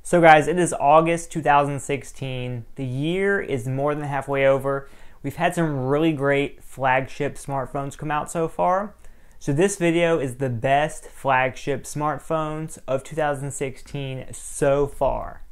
So guys, it is August 2016. The year is more than halfway over. We've had some really great flagship smartphones come out so far. So this video is the best flagship smartphones of 2016 so far.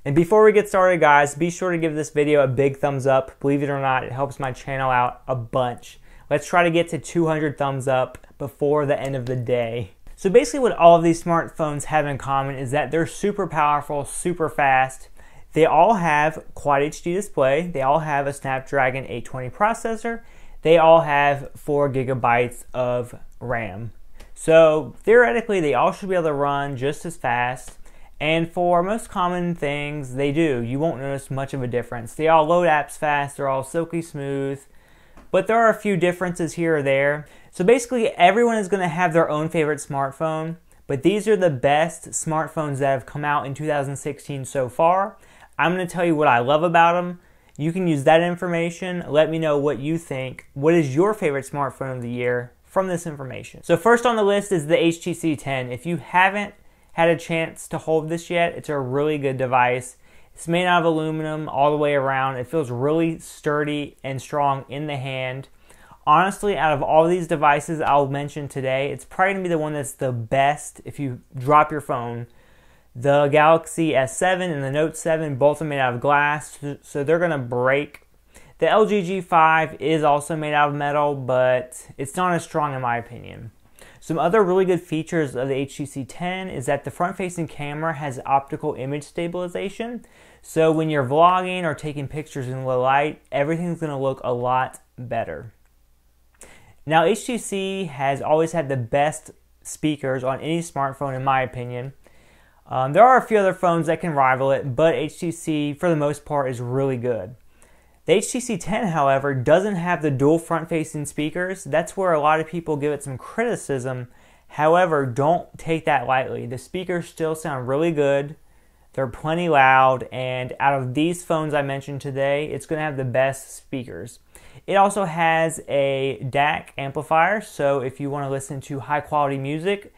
And before we get started, guys, be sure to give this video a big thumbs up. Believe it or not, it helps my channel out a bunch. Let's try to get to 200 thumbs up before the end of the day. So basically what all of these smartphones have in common is that they're super powerful, super fast. They all have Quad HD display. They all have a Snapdragon 820 processor. They all have 4 gigabytes of RAM. So theoretically, they all should be able to run just as fast. And for most common things, they do. You won't notice much of a difference. They all load apps fast. They're all silky smooth. But there are a few differences here or there. So basically, everyone is going to have their own favorite smartphone. But these are the best smartphones that have come out in 2016 so far. I'm going to tell you what I love about them. You can use that information. Let me know what you think. What is your favorite smartphone of the year from this information? So first on the list is the HTC 10. If you haven't had a chance to hold this yet, it's a really good device. It's made out of aluminum all the way around. It feels really sturdy and strong in the hand. Honestly, out of all these devices I'll mention today, it's probably going to be the one that's the best if you drop your phone. The Galaxy S7 and the Note 7 both are made out of glass, so they're going to break. The LG G5 is also made out of metal, but it's not as strong in my opinion. Some other really good features of the HTC 10 is that the front-facing camera has optical image stabilization. So when you're vlogging or taking pictures in low light, everything's going to look a lot better. Now, HTC has always had the best speakers on any smartphone in my opinion. There are a few other phones that can rival it, but HTC, for the most part, is really good. The HTC 10, however, doesn't have the dual front-facing speakers. That's where a lot of people give it some criticism. However, don't take that lightly. The speakers still sound really good. They're plenty loud, and out of these phones I mentioned today, it's going to have the best speakers. It also has a DAC amplifier, so if you want to listen to high-quality music,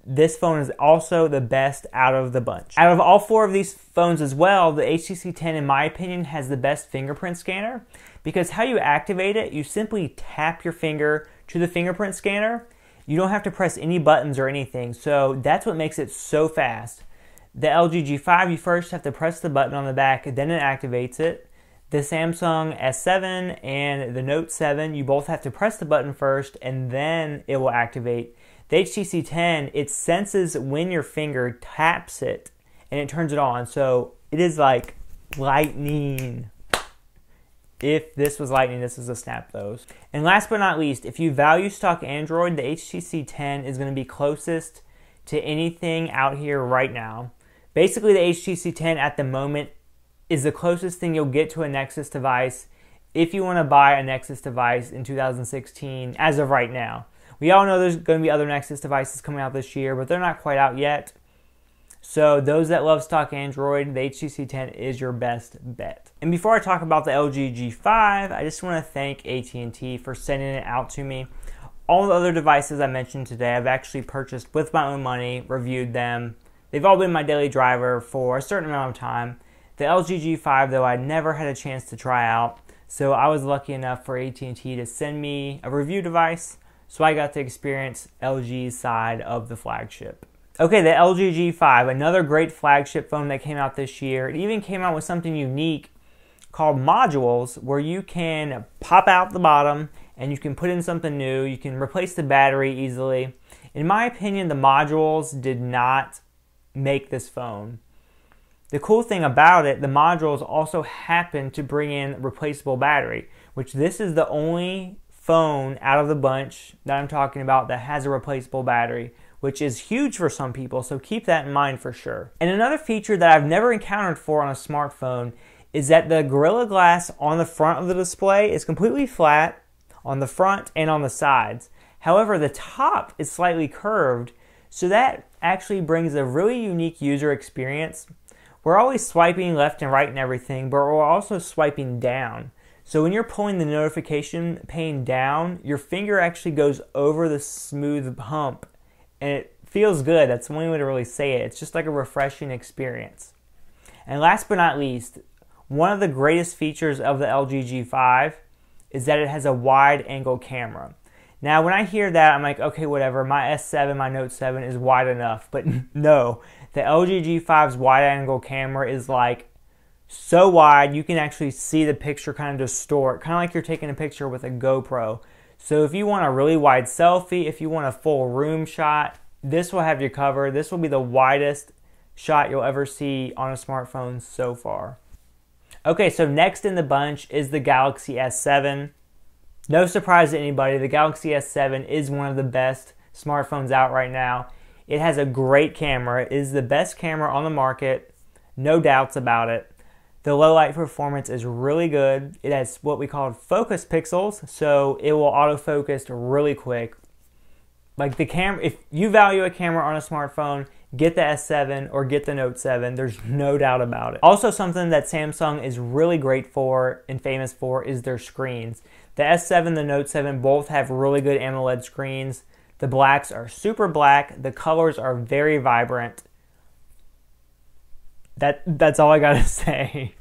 this phone is also the best out of the bunch. Out of all 4 of these phones as well, the HTC 10, in my opinion, has the best fingerprint scanner because how you activate it, you simply tap your finger to the fingerprint scanner. You don't have to press any buttons or anything, so that's what makes it so fast. The LG G5, you first have to press the button on the back, then it activates it. The Samsung S7 and the Note 7, you both have to press the button first and then it will activate. The HTC 10, it senses when your finger taps it and it turns it on. So it is like lightning. If this was lightning, this is a snap those. And last but not least, if you value stock Android, the HTC 10 is going to be closest to anything out here right now. Basically, the HTC 10 at the moment is the closest thing you'll get to a Nexus device if you want to buy a Nexus device in 2016 as of right now. We all know there's going to be other Nexus devices coming out this year, but they're not quite out yet. So those that love stock Android, the HTC 10 is your best bet. And before I talk about the LG G5, I just want to thank AT&T for sending it out to me. All the other devices I mentioned today, I've actually purchased with my own money, reviewed them. They've all been my daily driver for a certain amount of time. The LG G5, though, I never had a chance to try out. So I was lucky enough for AT&T to send me a review device. So I got to experience LG's side of the flagship. Okay, the LG G5, another great flagship phone that came out this year. It even came out with something unique called modules where you can pop out the bottom and you can put in something new. You can replace the battery easily. In my opinion, the modules did not make this phone. The cool thing about it, the modules also happen to bring in replaceable battery, which this is the only phone out of the bunch that I'm talking about that has a replaceable battery, which is huge for some people, so keep that in mind for sure. And another feature that I've never encountered for on a smartphone is that the Gorilla Glass on the front of the display is completely flat on the front and on the sides. However, the top is slightly curved, so that actually brings a really unique user experience. We're always swiping left and right and everything, but we're also swiping down. So when you're pulling the notification pane down, your finger actually goes over the smooth hump, and it feels good. That's the only way to really say it. It's just like a refreshing experience. And last but not least, one of the greatest features of the LG G5 is that it has a wide angle camera. Now when I hear that, I'm like, okay, whatever, my S7, my Note 7 is wide enough. But no, the LG G5's wide angle camera is like so wide you can actually see the picture kind of distort, kind of like you're taking a picture with a GoPro. So if you want a really wide selfie, if you want a full room shot, this will have you covered. This will be the widest shot you'll ever see on a smartphone so far. Okay, so next in the bunch is the Galaxy S7. No surprise to anybody, the Galaxy S7 is one of the best smartphones out right now. It has a great camera. It is the best camera on the market, no doubts about it. The low light performance is really good. It has what we call focus pixels, so it will autofocus really quick. Like the camera, if you value a camera on a smartphone, get the S7 or get the Note 7. There's no doubt about it. Also, something that Samsung is really great for and famous for is their screens. The S7, the Note 7 both have really good AMOLED screens. The blacks are super black. The colors are very vibrant. That's all I gotta say.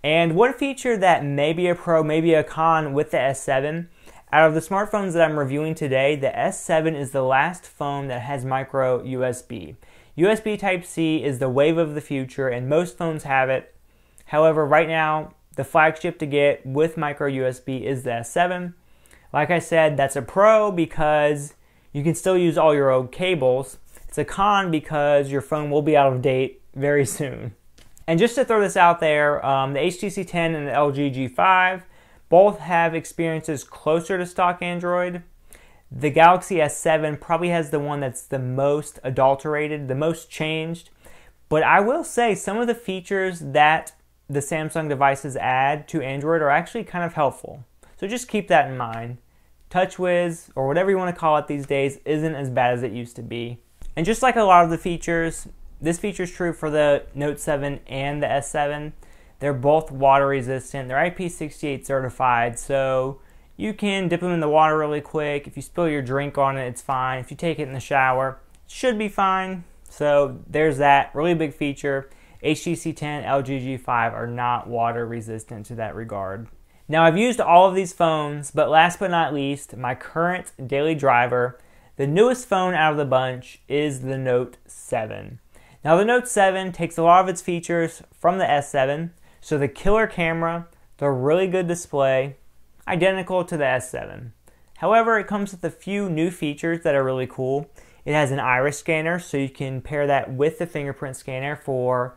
And one feature that may be a pro, maybe a con with the S7, out of the smartphones that I'm reviewing today, the S7 is the last phone that has micro USB. USB Type-C is the wave of the future, and most phones have it. However, right now, the flagship to get with micro USB is the S7. Like I said, that's a pro because you can still use all your old cables. It's a con because your phone will be out of date very soon. And just to throw this out there, the HTC 10 and the LG G5 both have experiences closer to stock Android. The Galaxy S7 probably has the one that's the most adulterated, the most changed. But I will say some of the features that the Samsung devices add to Android are actually kind of helpful. So just keep that in mind. TouchWiz, or whatever you want to call it these days, isn't as bad as it used to be. And just like a lot of the features, this feature is true for the Note 7 and the S7. They're both water resistant. They're IP68 certified, so you can dip them in the water really quick. If you spill your drink on it, it's fine. If you take it in the shower, it should be fine. So there's that really big feature. HTC 10, LG G5 are not water resistant to that regard. Now I've used all of these phones, but last but not least, my current daily driver, the newest phone out of the bunch, is the Note 7. Now the Note 7 takes a lot of its features from the S7, so the killer camera, the really good display, identical to the S7. However, it comes with a few new features that are really cool. It has an iris scanner, so you can pair that with the fingerprint scanner for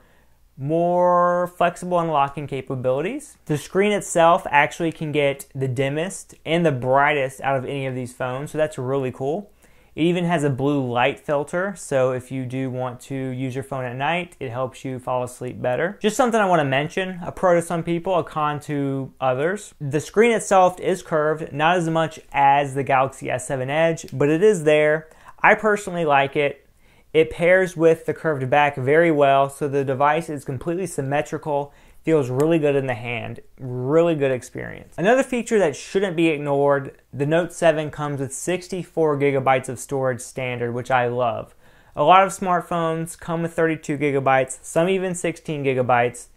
more flexible unlocking capabilities. The screen itself actually can get the dimmest and the brightest out of any of these phones, so that's really cool. It even has a blue light filter, so if you do want to use your phone at night, it helps you fall asleep better. Just something I want to mention, a pro to some people, a con to others. The screen itself is curved, not as much as the Galaxy S7 Edge, but it is there. I personally like it. It pairs with the curved back very well, so the device is completely symmetrical, feels really good in the hand, really good experience. Another feature that shouldn't be ignored, the Note 7 comes with 64 gigabytes of storage standard, which I love. A lot of smartphones come with 32 gigabytes, some even 16 gigabytes.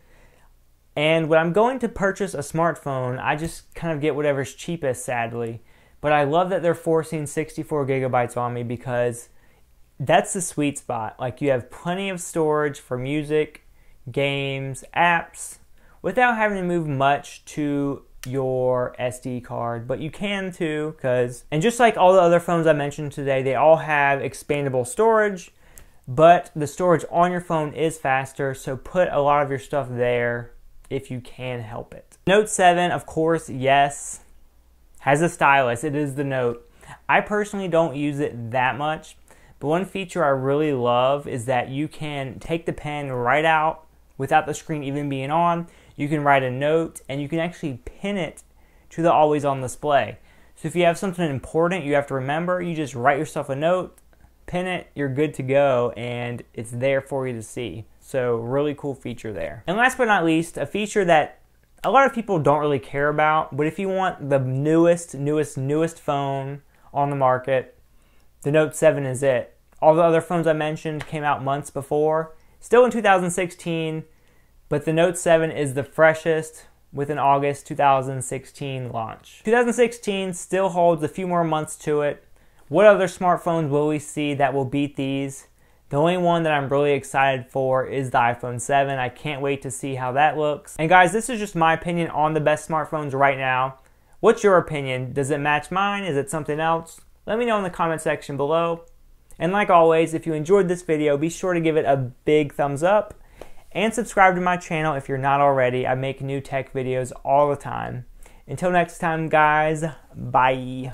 And when I'm going to purchase a smartphone, I just kind of get whatever's cheapest, sadly. But I love that they're forcing 64 gigabytes on me because that's the sweet spot. Like, you have plenty of storage for music, games, apps, without having to move much to your SD card, but you can too, and just like all the other phones I mentioned today, they all have expandable storage, but the storage on your phone is faster, so put a lot of your stuff there if you can help it. Note 7, of course, yes, has a stylus. It is the Note. I personally don't use it that much, but one feature I really love is that you can take the pen right out without the screen even being on. You can write a note and you can actually pin it to the always on display. So if you have something important you have to remember, you just write yourself a note, pin it, you're good to go, and it's there for you to see. So really cool feature there. And last but not least, a feature that a lot of people don't really care about, but if you want the newest phone on the market, the Note 7 is it. All the other phones I mentioned came out months before, still in 2016, but the Note 7 is the freshest with an August 2016 launch. 2016 still holds a few more months to it. What other smartphones will we see that will beat these? The only one that I'm really excited for is the iPhone 7. I can't wait to see how that looks. And guys, this is just my opinion on the best smartphones right now. What's your opinion? Does it match mine? Is it something else? Let me know in the comment section below. And like always, if you enjoyed this video, be sure to give it a big thumbs up and subscribe to my channel if you're not already. I make new tech videos all the time. Until next time, guys, bye.